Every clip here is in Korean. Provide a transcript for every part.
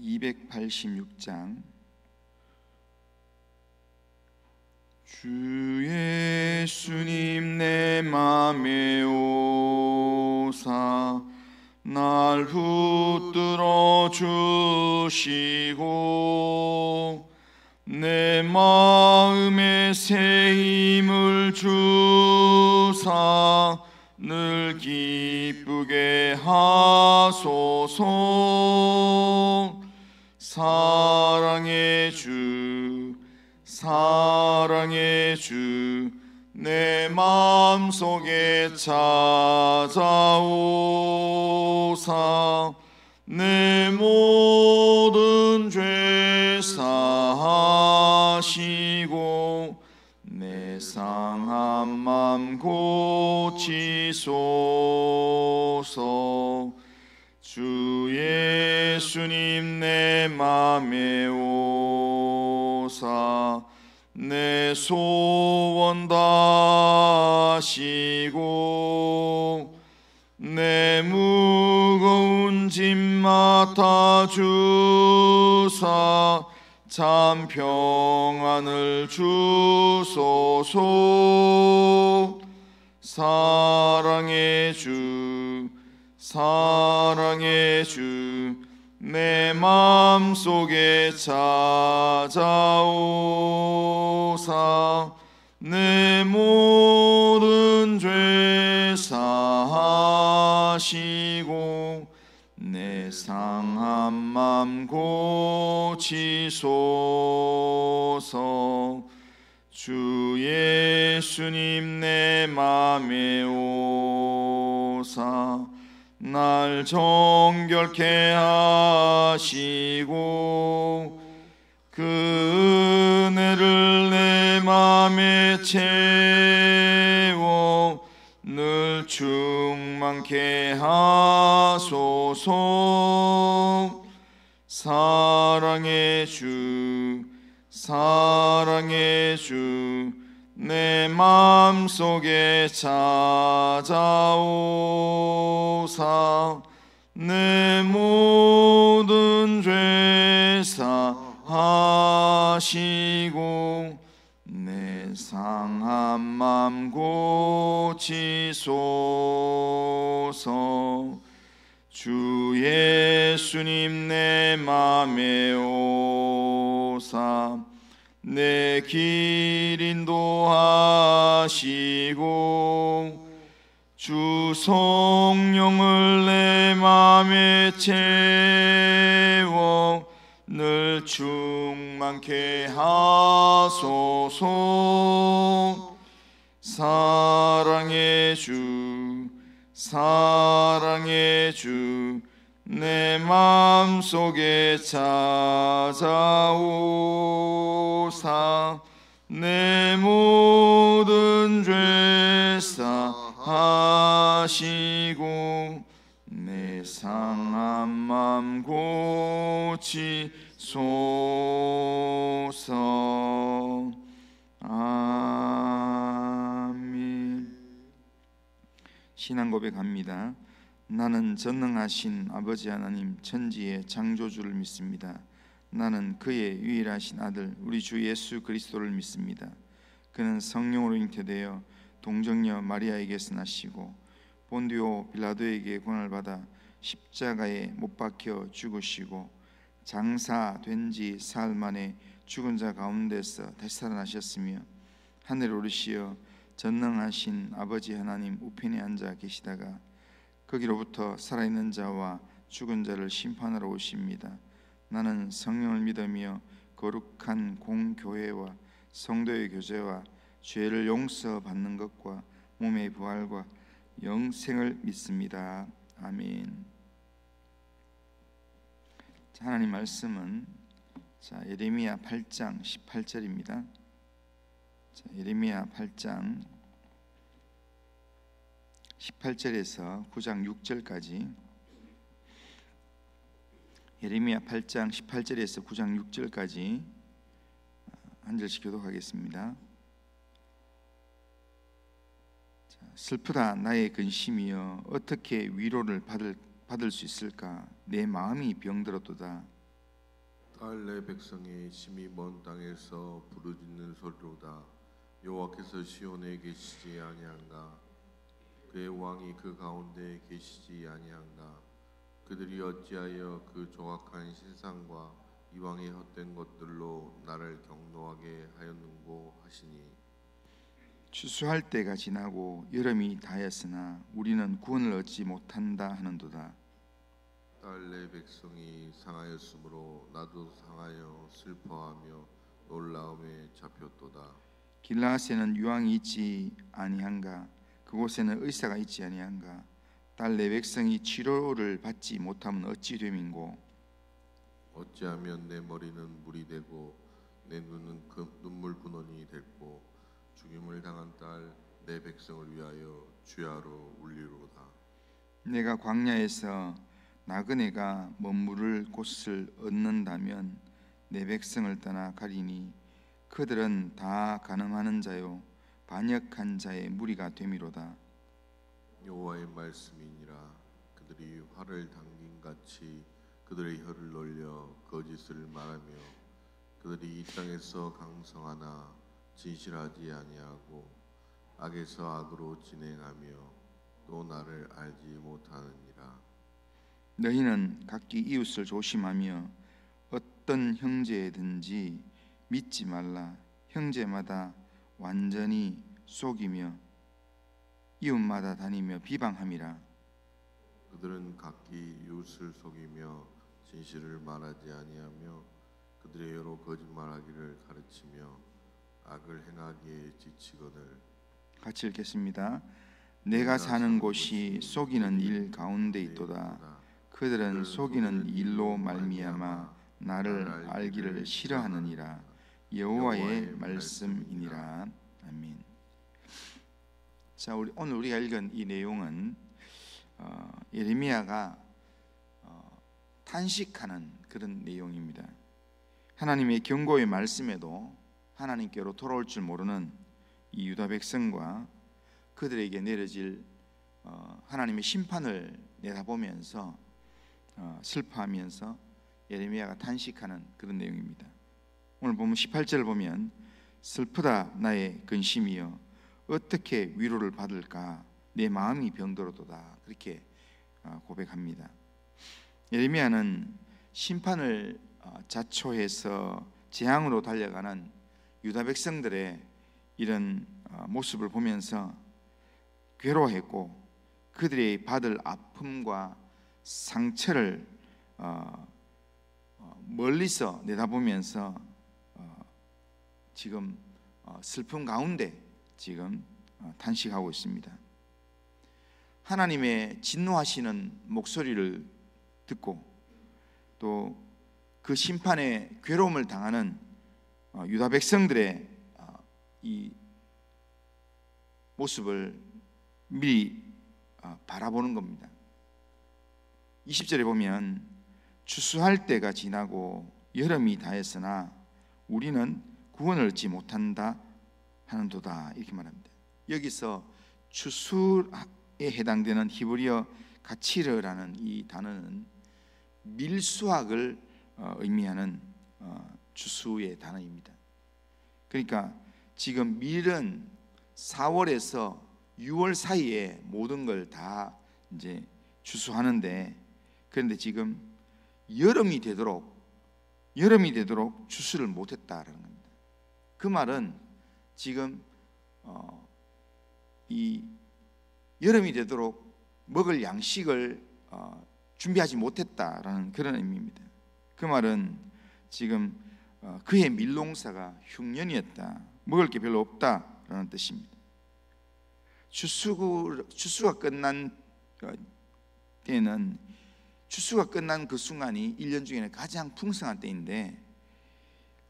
286장. 주 예수님 내 맘에 오사 날 붙들어 주시고 내 마음에 새 힘을 주사 늘 기쁘게 하소서. 사랑의 주 사랑의 주 내 마음속에 찾아오사 내 모든 죄 사하시고 내 상한 맘 고치소서. 주 예수님 내 맘에 오사 내 소원 다하시고 내 무거운 짐 맡아 주사 참 평안을 주소서. 사랑의 주 사랑의 주 내 마음속에 찾아오사 내 모든 죄 사하시고 내 상한 맘 고치소서. 주 예수님 내 맘에 오사 날 정결케 하시고 그 은혜를 내 맘에 채워 늘 충만케 하소서. 사랑의 주 사랑의 주 내 마음속에 찾아오사 내 모든 죄 사하시고 내 상한 맘 고치소서. 주 예수님 내 맘에 오사 내 길 인도하시고 주 성령을 내 맘에 채워 늘 충만케 하소서. 사랑의 주 사랑의 주 내 마음속에 찾아오사 내 모든 죄 사하시고 내 상한 맘 고치소서. 아멘. 신앙 고백합니다. 나는 전능하신 아버지 하나님 천지의 창조주를 믿습니다. 나는 그의 유일하신 아들 우리 주 예수 그리스도를 믿습니다. 그는 성령으로 잉태되어 동정녀 마리아에게서 나시고 본디오 빌라도에게 고난을 받아 십자가에 못 박혀 죽으시고 장사된 지 사흘 만에 죽은 자 가운데서 다시 살아나셨으며 하늘에 오르시어 전능하신 아버지 하나님 우편에 앉아 계시다가 거기로부터 살아있는 자와 죽은 자를 심판하러 오십니다. 나는 성령을 믿으며 거룩한 공교회와 성도의 교제와 죄를 용서받는 것과 몸의 부활과 영생을 믿습니다. 아멘. 하나님 말씀은 예레미야 8장 18절입니다. 예레미야 8장 18절에서 9장 6절까지 예레미야 8장 18절에서 9장 6절까지 한 절씩 교독하겠습니다. 슬프다 나의 근심이여 어떻게 위로를 받을 수 있을까? 내 마음이 병들었도다. 딸 내 백성이 심히 먼 땅에서 부르짖는 소리로다. 여호와께서 시온에 계시지 아니한가? 그의 왕이 그 가운데 계시지 아니한가? 그들이 어찌하여 그 조악한 신상과 이방의 헛된 것들로 나를 경노하게 하였는고 하시니. 추수할 때가 지나고 여름이 다했으나 우리는 구원을 얻지 못한다 하는도다. 딸 내 백성이 상하였으므로 나도 상하여 슬퍼하며 놀라움에 잡혔도다. 길라앗에는 유황이 있지 아니한가? 그곳에는 의사가 있지 아니한가? 딸 내 백성이 치료를 받지 못하면 어찌 됨인고? 어찌하면 내 머리는 물이 되고 내 눈은 그 눈물 분원이 됐고 죽임을 당한 딸 내 백성을 위하여 주야로 울리로다. 내가 광야에서 나그네가 머무를 곳을 얻는다면 내 백성을 떠나 가리니 그들은 다 간음하는 자요 반역한 자의 무리가 되미로다. 여호와의 말씀이니라. 그들이 활을 당긴 같이 그들의 혀를 놀려 거짓을 말하며 그들이 이 땅에서 강성하나 진실하지 아니하고 악에서 악으로 진행하며 또 나를 알지 못하느니라. 너희는 각기 이웃을 조심하며 어떤 형제든지 믿지 말라. 형제마다 완전히 속이며 이웃마다 다니며 비방함이라. 그들은 각기 이웃을 속이며 진실을 말하지 아니하며 그들의 여러 거짓말하기를 가르치며 악을 행하기에 지치거늘. 같이 읽겠습니다. 내가 사는 곳이 속이는 일 가운데 있도다. 그들은 속이는 일로 말미암아 나를 알기를 싫어하느니라. 여호와의 말씀이니라. 아멘. 자, 오늘 우리가 읽은 이 내용은 예레미야가 탄식하는 그런 내용입니다. 하나님의 경고의 말씀에도 하나님께로 돌아올 줄 모르는 이 유다 백성과 그들에게 내려질 하나님의 심판을 내다보면서 슬퍼하면서 예레미야가 탄식하는 그런 내용입니다. 오늘 보면 18절을 보면 슬프다 나의 근심이여 어떻게 위로를 받을까 내 마음이 병들어도다 그렇게 고백합니다. 예레미야는 심판을 자초해서 재앙으로 달려가는 유다 백성들의 이런 모습을 보면서 괴로워했고 그들이 받을 아픔과 상처를 멀리서 내다보면서 지금 슬픔 가운데 지금 탄식하고 있습니다. 하나님의 진노하시는 목소리를 듣고 또 그 심판의 괴로움을 당하는 유다 백성들의 이 모습을 미리 바라보는 겁니다. 20절에 보면 추수할 때가 지나고 여름이 다했으나 우리는 구원을 얻지 못한다 하는도다 이렇게 말합니다. 여기서 추수에 해당되는 히브리어 가치르라는 이 단어는 밀수학을 의미하는 추수의 단어입니다. 그러니까 지금 밀은 4월에서 6월 사이에 모든 걸 다 이제 추수하는데 그런데 지금 여름이 되도록 추수를 못했다라는 겁니다. 그 말은 지금 이 여름이 되도록 먹을 양식을 준비하지 못했다라는 그런 의미입니다. 그 말은 지금 그의 밀농사가 흉년이었다, 먹을 게 별로 없다라는 뜻입니다. 추수가 끝난 때는 추수가 끝난 그 순간이 1년 중에는 가장 풍성한 때인데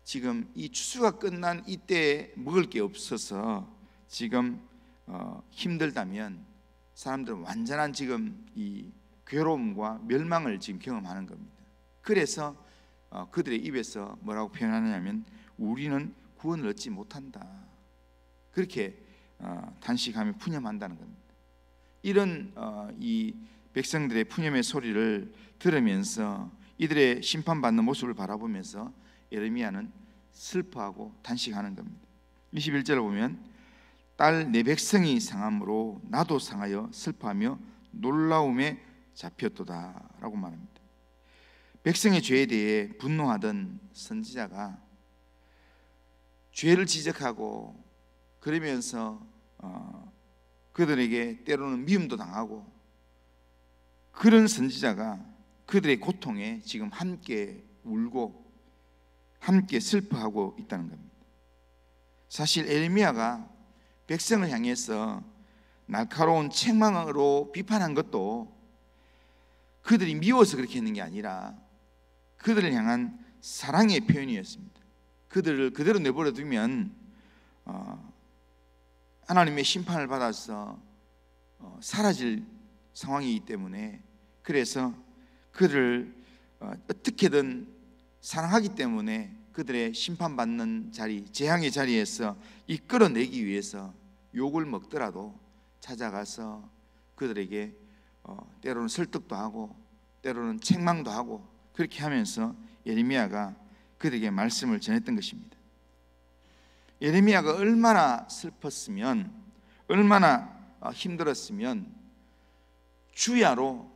지금 이 추수가 끝난 이때에 먹을 게 없어서 지금 힘들다면 사람들은 완전한 지금 이 괴로움과 멸망을 지금 경험하는 겁니다. 그래서 그들의 입에서 뭐라고 표현하느냐면 우리는 구원을 얻지 못한다 그렇게 탄식하며 푸념한다는 겁니다. 이런 이 백성들의 푸념의 소리를 들으면서 이들의 심판받는 모습을 바라보면서 예레미야는 슬퍼하고 단식하는 겁니다. 21절을 보면 딸 내 백성이 상함으로 나도 상하여 슬퍼하며 놀라움에 잡혔도다 라고 말합니다. 백성의 죄에 대해 분노하던 선지자가 죄를 지적하고 그러면서 그들에게 때로는 미움도 당하고, 그런 선지자가 그들의 고통에 지금 함께 울고 함께 슬퍼하고 있다는 겁니다. 사실 예레미야가 백성을 향해서 날카로운 책망으로 비판한 것도 그들이 미워서 그렇게 했는 게 아니라 그들을 향한 사랑의 표현이었습니다. 그들을 그대로 내버려 두면 하나님의 심판을 받아서 사라질 상황이기 때문에, 그래서 그들을 어떻게든 사랑하기 때문에 그들의 심판받는 자리, 재앙의 자리에서 이끌어내기 위해서 욕을 먹더라도 찾아가서 그들에게 때로는 설득도 하고 때로는 책망도 하고 그렇게 하면서 예레미야가 그들에게 말씀을 전했던 것입니다. 예레미야가 얼마나 슬펐으면, 얼마나 힘들었으면 주야로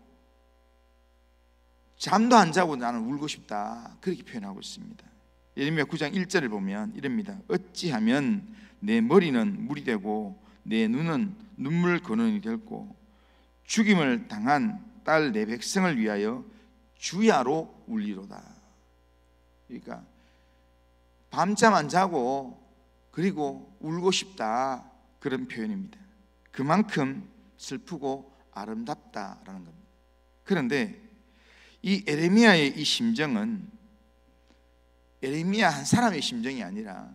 잠도 안 자고 나는 울고 싶다 그렇게 표현하고 있습니다. 예레미야 9장 1절을 보면 이럽니다. 어찌하면 내 머리는 물이 되고 내 눈은 눈물 근원이 되고 죽임을 당한 딸 내 백성을 위하여 주야로 울리로다. 그러니까 밤잠 안 자고 그리고 울고 싶다, 그런 표현입니다. 그만큼 슬프고 아름답다라는 겁니다. 그런데 이 예레미야의 이 심정은 예레미야 한 사람의 심정이 아니라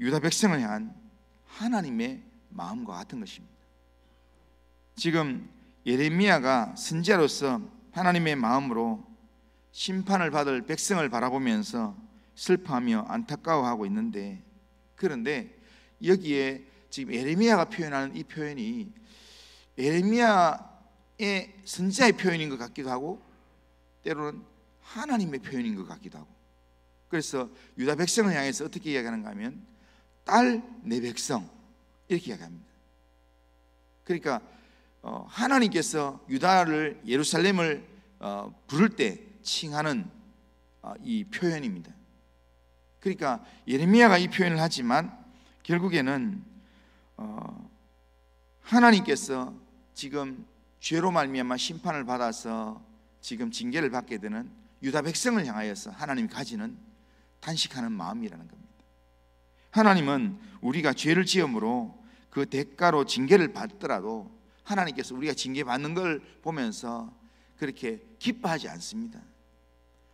유다 백성을 향한 하나님의 마음과 같은 것입니다. 지금 예레미야가 선지자로서 하나님의 마음으로 심판을 받을 백성을 바라보면서 슬퍼하며 안타까워하고 있는데, 그런데 여기에 지금 예레미야가 표현하는 이 표현이 예레미야의 선지자의 표현인 것 같기도 하고 때로는 하나님의 표현인 것 같기도 하고, 그래서 유다 백성을 향해서 어떻게 이야기하는가 하면 딸 내 백성 이렇게 이야기합니다. 그러니까 하나님께서 유다를, 예루살렘을 부를 때 칭하는 이 표현입니다. 그러니까 예레미야가 이 표현을 하지만 결국에는 하나님께서 지금 죄로 말미암아 심판을 받아서 지금 징계를 받게 되는 유다 백성을 향하여서 하나님이 가지는 탄식하는 마음이라는 겁니다. 하나님은 우리가 죄를 지음으로 그 대가로 징계를 받더라도 하나님께서 우리가 징계받는 걸 보면서 그렇게 기뻐하지 않습니다.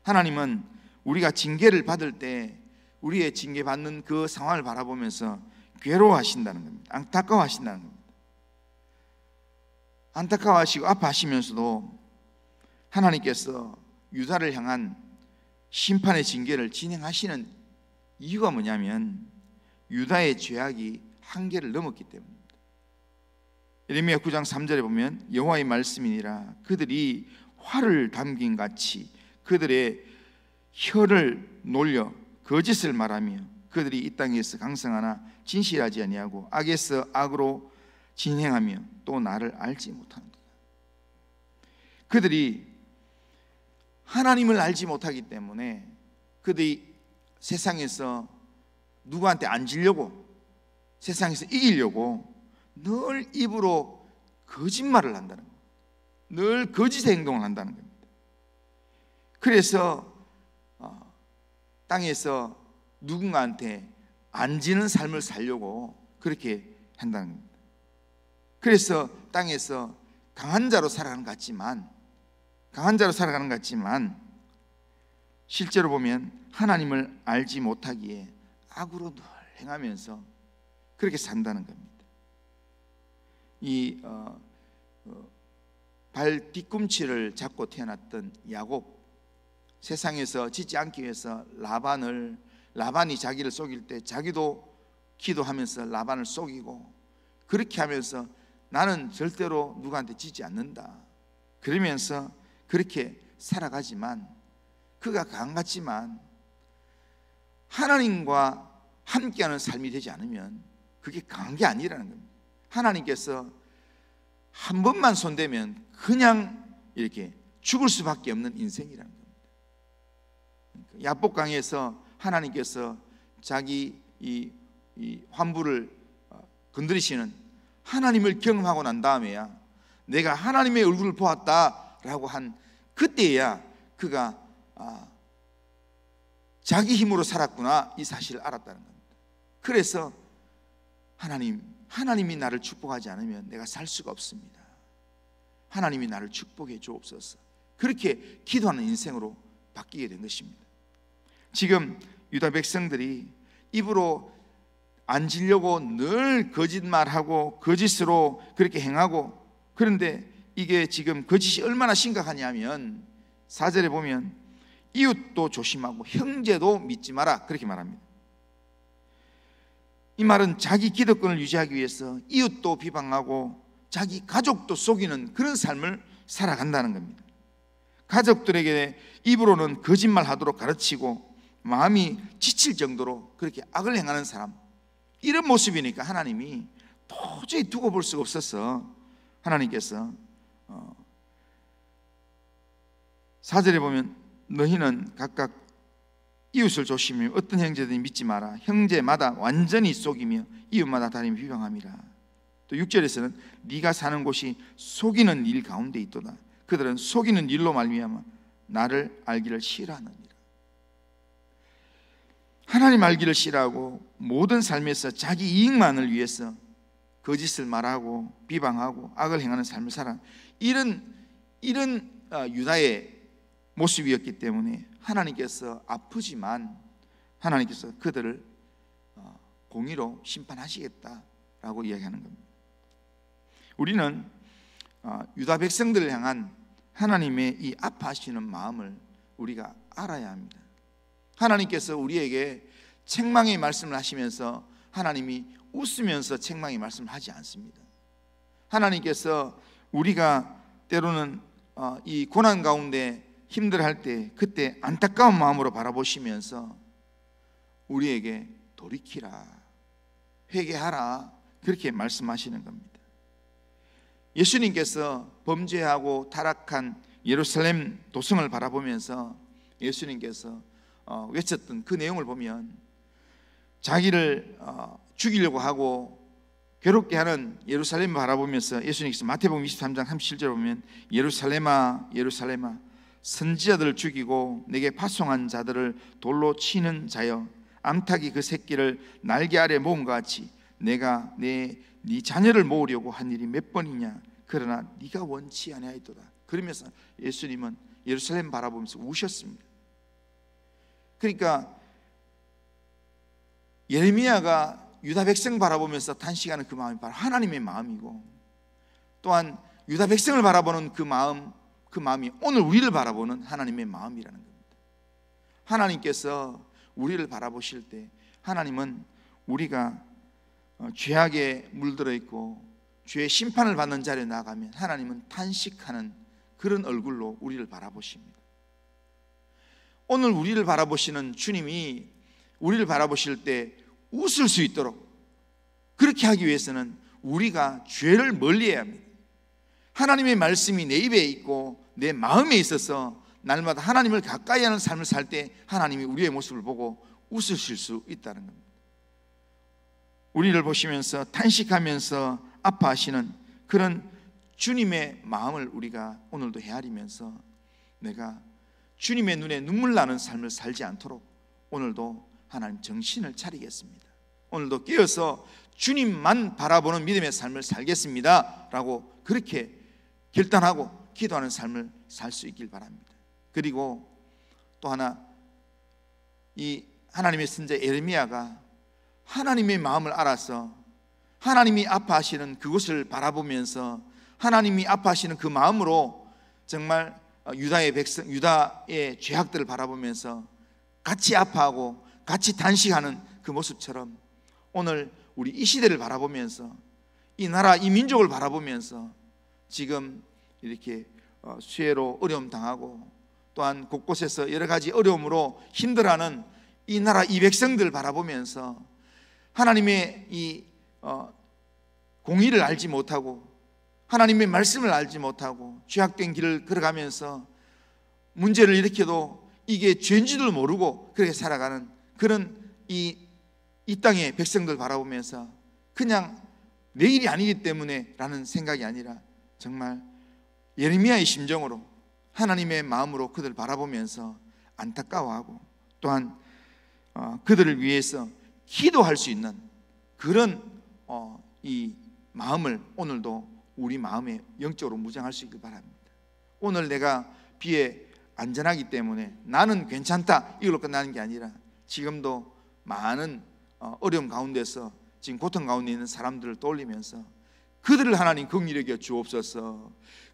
하나님은 우리가 징계를 받을 때 우리의 징계받는 그 상황을 바라보면서 괴로워하신다는 겁니다. 안타까워하신다는 겁니다. 안타까워하시고 아파하시면서도 하나님께서 유다를 향한 심판의 징계를 진행하시는 이유가 뭐냐면 유다의 죄악이 한계를 넘었기 때문입니다. 예레미야 9장 3절에 보면 여호와의 말씀이니라 그들이 화를 담긴 같이 그들의 혀를 놀려 거짓을 말하며 그들이 이 땅에서 강성하나 진실하지 아니하고 악에서 악으로 진행하며 또 나를 알지 못하는 거다. 그들이 하나님을 알지 못하기 때문에 그들이 세상에서 누구한테 앉으려고, 세상에서 이기려고 늘 입으로 거짓말을 한다는 겁니다. 늘 거짓의 행동을 한다는 겁니다. 그래서 땅에서 누군가한테 앉는 삶을 살려고 그렇게 한다는 겁니다. 그래서 땅에서 강한 자로 살아가는 것 같지만 실제로 보면 하나님을 알지 못하기에 악으로 늘 행하면서 그렇게 산다는 겁니다. 이 발 뒤꿈치를 잡고 태어났던 야곱, 세상에서 짓지 않기 위해서 라반이 자기를 속일 때 자기도 기도하면서 라반을 속이고 그렇게 하면서 나는 절대로 누구한테 지지 않는다 그러면서 그렇게 살아가지만, 그가 강한 같지만 하나님과 함께하는 삶이 되지 않으면 그게 강한 게 아니라는 겁니다. 하나님께서 한 번만 손대면 그냥 이렇게 죽을 수밖에 없는 인생이라는 겁니다. 야복강에서 하나님께서 자기 이 환부를 건드리시는 하나님을 경험하고 난 다음에야 내가 하나님의 얼굴을 보았다라고 한 그때야 그가 자기 힘으로 살았구나 이 사실을 알았다는 겁니다. 그래서 하나님이 나를 축복하지 않으면 내가 살 수가 없습니다. 하나님이 나를 축복해 주옵소서. 그렇게 기도하는 인생으로 바뀌게 된 것입니다. 지금 유다 백성들이 입으로 앉으려고 늘 거짓말하고 거짓으로 그렇게 행하고, 그런데 이게 지금 거짓이 얼마나 심각하냐면 4절에 보면 이웃도 조심하고 형제도 믿지 마라 그렇게 말합니다. 이 말은 자기 기득권을 유지하기 위해서 이웃도 비방하고 자기 가족도 속이는 그런 삶을 살아간다는 겁니다. 가족들에게 입으로는 거짓말하도록 가르치고 마음이 지칠 정도로 그렇게 악을 행하는 사람, 이런 모습이니까 하나님이 도저히 두고 볼 수가 없어서 하나님께서 4절에 보면 너희는 각각 이웃을 조심하며 어떤 형제든지 믿지 마라. 형제마다 완전히 속이며 이웃마다 다름이 비방함이라. 또 6절에서는 네가 사는 곳이 속이는 일 가운데 있도다. 그들은 속이는 일로 말미암아 나를 알기를 싫어하느니라. 하나님 알기를 싫어하고 모든 삶에서 자기 이익만을 위해서 거짓을 말하고 비방하고 악을 행하는 삶을 살아, 이런 유다의 모습이었기 때문에 하나님께서 아프지만 하나님께서 그들을 공의로 심판하시겠다라고 이야기하는 겁니다. 우리는 유다 백성들을 향한 하나님의 이 아파하시는 마음을 우리가 알아야 합니다. 하나님께서 우리에게 책망의 말씀을 하시면서 하나님이 웃으면서 책망의 말씀을 하지 않습니다. 하나님께서 우리가 때로는 이 고난 가운데 힘들어할 때 그때 안타까운 마음으로 바라보시면서 우리에게 돌이키라, 회개하라 그렇게 말씀하시는 겁니다. 예수님께서 범죄하고 타락한 예루살렘 도성을 바라보면서 예수님께서 외쳤던 그 내용을 보면 자기를 죽이려고 하고 괴롭게 하는 예루살렘을 바라보면서 예수님께서 마태복음 23장 37절 보면 예루살렘아 예루살렘아 선지자들을 죽이고 내게 파송한 자들을 돌로 치는 자여, 암탉이 그 새끼를 날개 아래 모은 것 같이 내가 네 자녀를 모으려고 한 일이 몇 번이냐. 그러나 네가 원치 아니하였도다. 그러면서 예수님은 예루살렘 바라보면서 우셨습니다. 그러니까 예레미야가 유다 백성 바라보면서 탄식하는 그 마음이 바로 하나님의 마음이고, 또한 유다 백성을 바라보는 그 마음이 오늘 우리를 바라보는 하나님의 마음이라는 겁니다. 하나님께서 우리를 바라보실 때 하나님은 우리가 죄악에 물들어 있고 죄의 심판을 받는 자리에 나가면 하나님은 탄식하는 그런 얼굴로 우리를 바라보십니다. 오늘 우리를 바라보시는 주님이 우리를 바라보실 때 웃을 수 있도록 그렇게 하기 위해서는 우리가 죄를 멀리해야 합니다. 하나님의 말씀이 내 입에 있고 내 마음에 있어서 날마다 하나님을 가까이 하는 삶을 살 때 하나님이 우리의 모습을 보고 웃으실 수 있다는 겁니다. 우리를 보시면서 탄식하면서 아파하시는 그런 주님의 마음을 우리가 오늘도 헤아리면서 내가 주님의 눈에 눈물 나는 삶을 살지 않도록 오늘도 하나님 정신을 차리겠습니다. 오늘도 깨어서 주님만 바라보는 믿음의 삶을 살겠습니다 라고 그렇게 결단하고 기도하는 삶을 살 수 있길 바랍니다. 그리고 또 하나, 이 하나님의 선자 예레미야가 하나님의 마음을 알아서 하나님이 아파하시는 그곳을 바라보면서 하나님이 아파하시는 그 마음으로 정말 유다의 죄악들을 바라보면서 같이 아파하고 같이 단식하는 그 모습처럼 오늘 우리 이 시대를 바라보면서 이 나라 이 민족을 바라보면서 지금 이렇게 수해로 어려움 당하고 또한 곳곳에서 여러 가지 어려움으로 힘들어하는 이 나라 이 백성들 바라보면서 하나님의 이 공의를 알지 못하고 하나님의 말씀을 알지 못하고 죄악된 길을 걸어가면서 문제를 일으켜도 이게 죄인지도 모르고 그렇게 살아가는 그런 이 땅의 백성들 바라보면서 그냥 내 일이 아니기 때문에 라는 생각이 아니라 정말 예레미야의 심정으로 하나님의 마음으로 그들 바라보면서 안타까워하고 또한 그들을 위해서 기도할 수 있는 그런 이 마음을 오늘도 우리 마음에 영적으로 무장할 수 있길 바랍니다. 오늘 내가 비에 안전하기 때문에 나는 괜찮다 이걸로 끝나는 게 아니라 지금도 많은 어려움 가운데서 지금 고통 가운데 있는 사람들을 떠올리면서 그들을 하나님 긍휼히 여겨 주옵소서,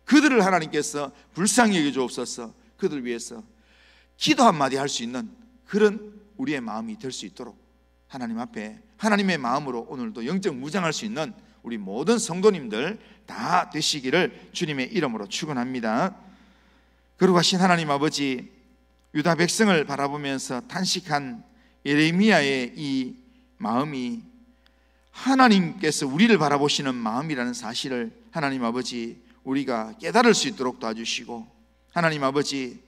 그들을 하나님께서 불쌍히 여겨 주옵소서, 그들을 위해서 기도 한마디 할 수 있는 그런 우리의 마음이 될 수 있도록 하나님 앞에 하나님의 마음으로 오늘도 영적 무장할 수 있는 우리 모든 성도님들 다 되시기를 주님의 이름으로 축원합니다. 그리고 하신 하나님 아버지, 유다 백성을 바라보면서 탄식한 예레미야의 이 마음이 하나님께서 우리를 바라보시는 마음이라는 사실을 하나님 아버지 우리가 깨달을 수 있도록 도와주시고, 하나님 아버지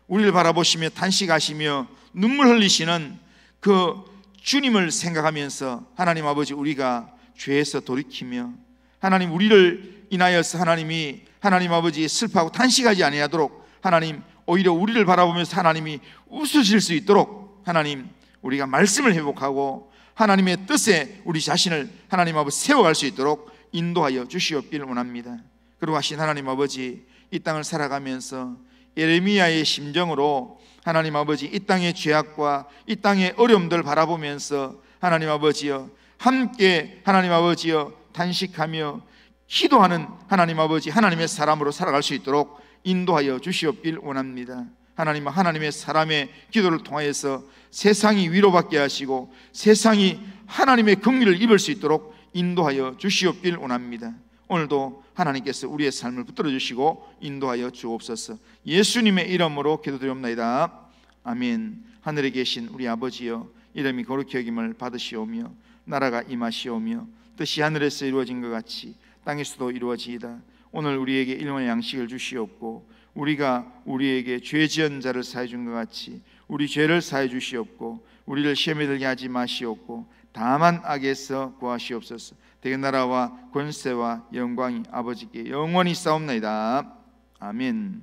우리를 바라보시며 탄식하시며 눈물 흘리시는 그 주님을 생각하면서 하나님 아버지 우리가 죄에서 돌이키며 하나님 우리를 인하여서 하나님이 하나님 아버지 슬퍼하고 탄식하지 아니하도록 하나님 오히려 우리를 바라보면서 하나님이 웃으실 수 있도록 하나님 우리가 말씀을 회복하고 하나님의 뜻에 우리 자신을 하나님 아버지 세워갈 수 있도록 인도하여 주시옵기를 원합니다. 그리고 하신 하나님 아버지 이 땅을 살아가면서 예레미야의 심정으로 하나님 아버지 이 땅의 죄악과 이 땅의 어려움들 바라보면서 하나님 아버지여 함께 하나님 아버지여 탄식하며 기도하는 하나님 아버지 하나님의 사람으로 살아갈 수 있도록 인도하여 주시옵길 원합니다. 하나님, 하나님의 사람의 기도를 통하여서 세상이 위로받게 하시고 세상이 하나님의 긍휼을 입을 수 있도록 인도하여 주시옵길 원합니다. 오늘도 하나님께서 우리의 삶을 붙들어 주시고 인도하여 주옵소서. 예수님의 이름으로 기도드리옵나이다. 아멘. 하늘에 계신 우리 아버지여, 이름이 거룩히 여김을 받으시오며 나라가 임하시오며 뜻이 하늘에서 이루어진 것 같이 땅에서도 이루어지이다. 오늘 우리에게 일용할 양식을 주시옵고 우리가 우리에게 죄 지은 자를 사해 준 것 같이 우리 죄를 사해 주시옵고 우리를 시험에 들게 하지 마시옵고 다만 악에서 구하시옵소서. 대개 나라와 권세와 영광이 아버지께 영원히 싸움나이다. 아멘.